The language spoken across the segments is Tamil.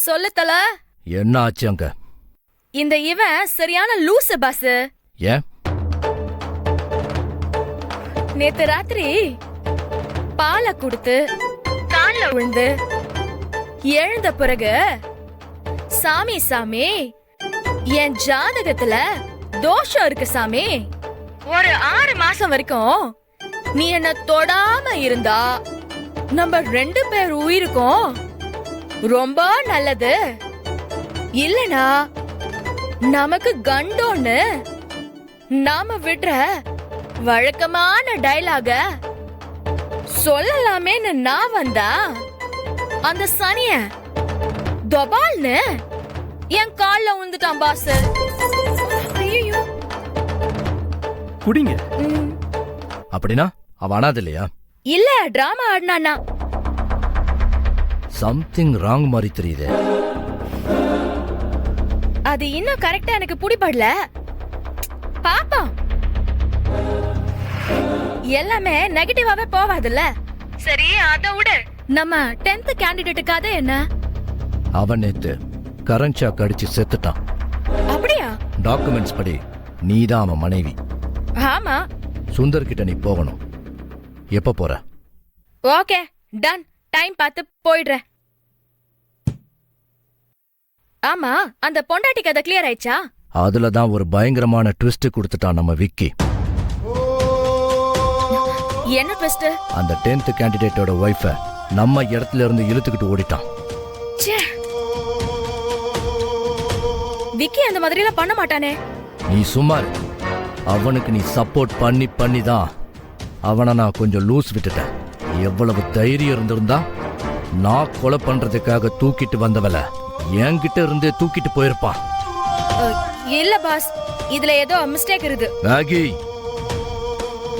சொல்லு தல. என்ன ஆச்சு அங்க? இந்த இவன் சரியான லூசு பாஸ். ஏன்? நேத்து ராத்திரி பாலை குடுத்து கால்ல விழுந்து எழுந்த பிறகு சாமி சாமி என் ஜாதகத்துல தோஷம் இருக்கு சாமி, ஒரு 6 மாசம் வரைக்கும் நீ என்ன தொடாம இருந்தா நம்ம 2 பேர் உயிருக்கும் ரொம்ப நல்லது, இல்லனா நமக்கு கண்டோன்னு நாம விடுற வழக்கமான டயலாக சொல்லலாமேன்னு நான் வந்தா அந்த சனிய தொபால்னு என் கால்ல விழுந்துட்டான் பாஸ். ஐயோ குடிங்க. அப்படின்னா அவ அனாத இல்லையா? இல்ல, டிராமா ஆடினானா. சம்திங் ராங் மாதிரி தெரியுது. அது இன்னும் கரெக்டா எனக்கு புடிபடல. பாப்பா எல்லாமே நெகட்டிவாவே போவாதுல்ல. சரி அத விடு. நம்ம 10th கேண்டிடேட் கதை என்ன? அவன் நேத்து கரண்ட் ஷாக் அடிச்சு செத்துட்டான். அப்படியா? டாக்குமெண்ட்ஸ் படி நீதான் அவன் மனைவி. ஆமா. சுந்தர் கிட்ட நீ போகணும். எப்ப போற? Okay done. டைம் பார்த்து போயிடுறேன். ஆமா, அந்த பொண்டாட்டி கதை கிளியர் ஆயிடுச்சா? அதுலதான் ஒரு பயங்கரமான ட்விஸ்ட் கொடுத்துட்டான் நம்ம விக்கி. என்ன ட்விஸ்ட்? அந்த 10th கேண்டிடேட்டோட வைஃப நம்ம இடத்துல இருந்து இழுத்துக்கிட்டு ஓடிட்டான். விக்கி அந்த மாதிரி எல்லாம் பண்ண மாட்டானே. நீ சும்மாரு. அவனுக்கு நீ சப்போர்ட் பண்ணி தான் அவனை நான் கொஞ்சம் லூஸ் விட்டுட்டேன். எவ்வளவு தைரியம் இருந்திருந்தா நான் கொலை பண்றதுக்காக தூக்கிட்டு வந்தவள என்கிட்ட இருந்தே தூக்கிட்டு போயிருப்பான். இல்ல பாஸ், இதுல ஏதோ மிஸ்டேக் இருக்கு. மேகி,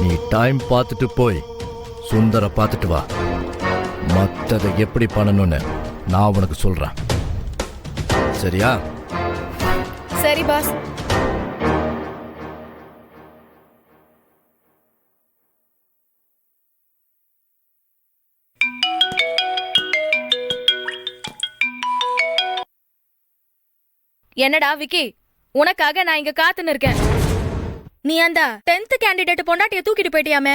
நீ டைம் பார்த்துட்டு போய் சுந்தர பார்த்துட்டு வா. மத்ததை எப்படி பண்ணணும்னு நான் உனக்கு சொல்றேன். சரியா? சரி பாஸ். என்னடா விக்கி, உனக்காக நான் இங்க காத்துன்னு இருக்கேன். நீ அந்த 10th கேண்டிடேட் பொண்டாட்டிய தூக்கிட்டு போயிட்டியாமே,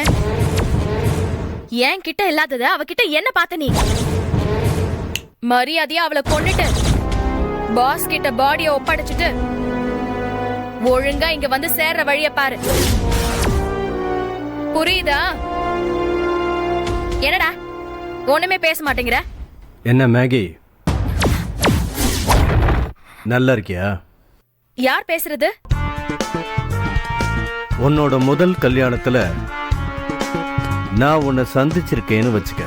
ஏன் கிட்ட இல்லாதத அவகிட்ட என்ன பார்த்த நீ? மரியாதையா அவளை கொன்னுட்டு பாஸ் கிட்ட பாடிய ஒப்படைச்சிட்டு ஒழுங்கா இங்க வந்து சேர்ற வழிய பாரு. புரியுதா? என்னடா ஒண்ணுமே பேச மாட்டேங்கிற? என்ன மேகி, நல்லா இருக்கியா? யார் பேசுறது? உன்னோட முதல் கல்யாணத்துல நான் உன்னை சந்திச்சிருக்கேன்னு வச்சுக்க.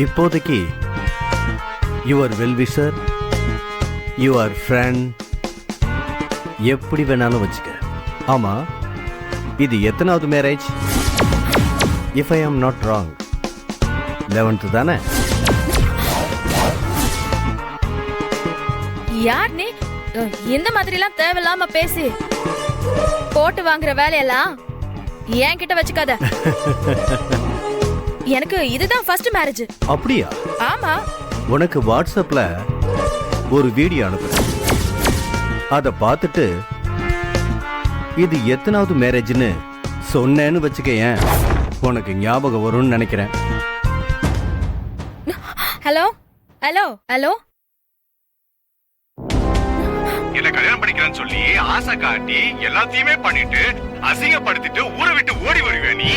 இப்போதைக்கு யுவர் வெல்விஷர், யுவர் ஃப்ரெண்ட், எப்படி வேணாலும் வச்சுக்க. ஆமா, இது எத்தனாவது marriage? If I am not wrong 11th தானே? யார் நீ? இந்த மாதிரி எல்லாம் தேவையில்லாம பேசி போட்டு வாங்குற வேலையெல்லாம் என் கிட்ட வச்சுக்காத. எனக்கு இதுதான் ஃபர்ஸ்ட் மேரேஜ். அப்படியா? ஆமா. உனக்கு வாட்ஸ்அப்ல ஒரு வீடியோ அனுப்புறேன். அத பார்த்துட்டு இது எத்தனாவது மேரேஜ்னு சொன்னேன்னு வச்சுக்கேன், உனக்கு ஞாபகம் வரும்னு நினைக்கிறேன். Hello hello hello. என்ன கல்யாணம் பண்ணிக்கிறேன்னு சொல்லி ஆசை காட்டி எல்லாத்தையுமே பண்ணிட்டு அசிங்கப்படுத்திட்டு ஊரை விட்டு ஓடி வருவே நீ?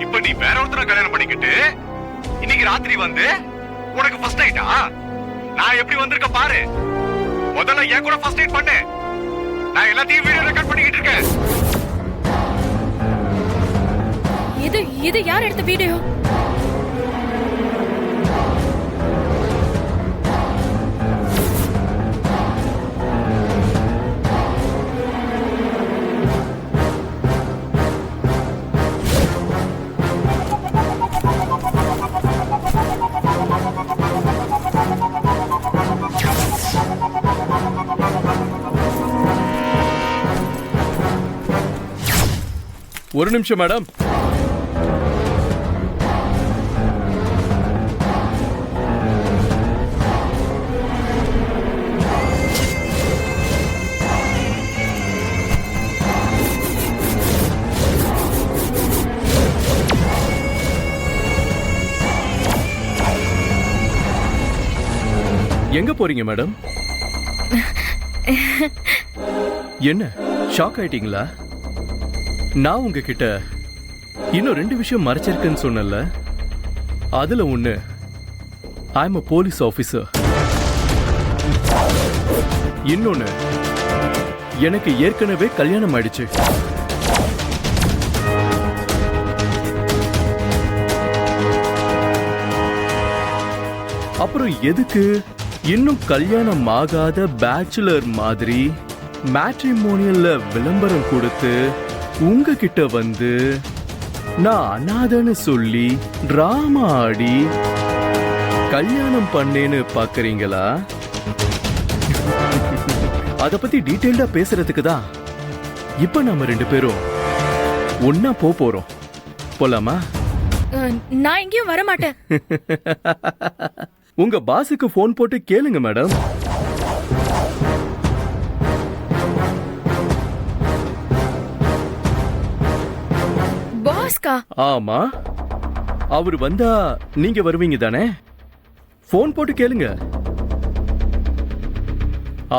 இப்ப நீ வேற ஒருத்தர கல்யாணம் பண்ணிக்கிட்டு இன்னைக்கு ராத்திரி வந்து உனக்கு ஃபர்ஸ்ட் நைட்டா? நான் எப்படி வந்திருக்க பாரு. முதல்ல என் கூட ஃபர்ஸ்ட் நைட் பண்ணு. நான் எல்லாத்தையும் வீடியோ ரெக்கார்ட் பண்ணிக்கிட்டு இருக்கேன். இது யார் எடுத்த வீடியோ? ஒரு நிமிஷம் மேடம். எங்க போறீங்க மேடம்? என்ன ஷாக் ஆயிட்டீங்களா? நான் உங்ககிட்ட இன்னும் 2 விஷயம் மறைச்சிருக்குன்னு சொன்னல. அதுல ஒண்ணு, I am a police officer. இன்னொன்னு, எனக்கு ஏற்கனவே கல்யாணம் ஆயிடுச்சு. அப்புறம் எதுக்கு இன்னும் கல்யாணம் ஆகாத பேச்சுலர் மாதிரி மேட்ரிமோனியல்ல விளம்பரம் கொடுத்து உங்ககிட்ட வந்து நான் அனாதைன்னு சொல்லி டிராமா ஆடி கல்யாணம் பண்ணேன்னு பாக்குறீங்களா? அத பத்தி டீடைல்டா பேசுறதுக்கு தான் இப்ப நாம 2 பேரும் ஒன்னா போறோம். போலாமா? நான் எங்கேயும் வர மாட்டேன். உங்க பாஸுக்கு போன் போட்டு கேளுங்க மேடம். பாஸ்கா? ஆமா, அவர் வந்தா நீங்க வருவீங்க தானே? போன் போட்டு கேளுங்க.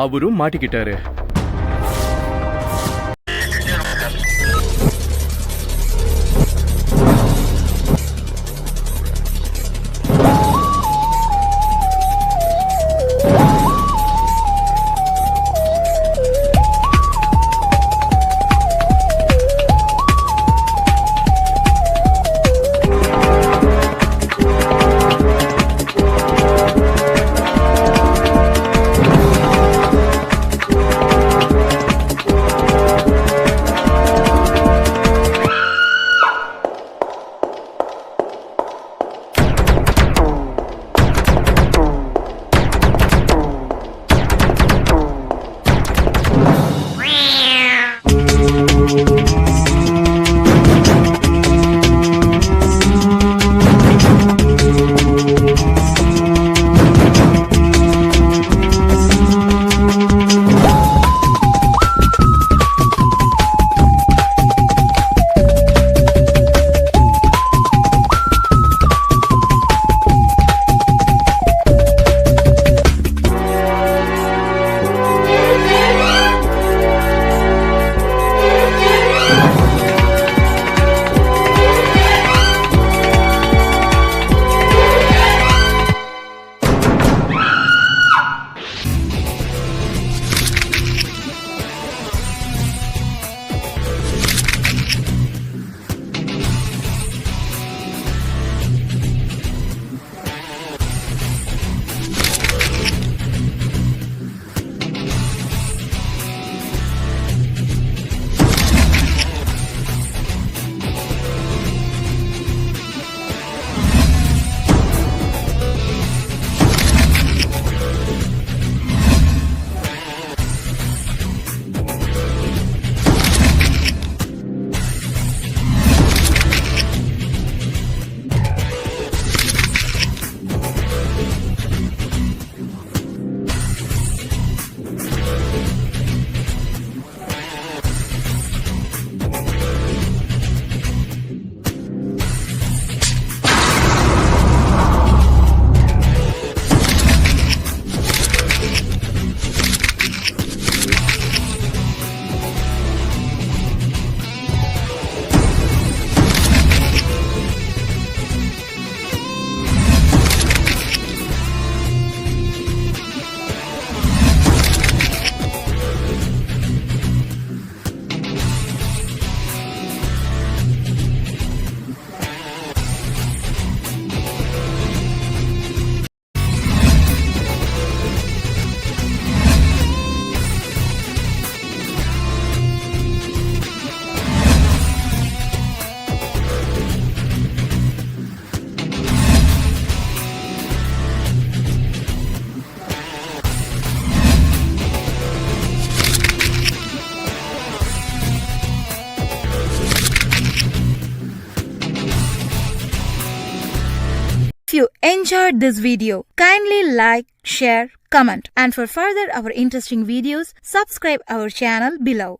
அவரும் மாட்டிக்கிட்டாரு. If you enjoyed this video, kindly like, share, comment, and for further our interesting videos, subscribe our channel below.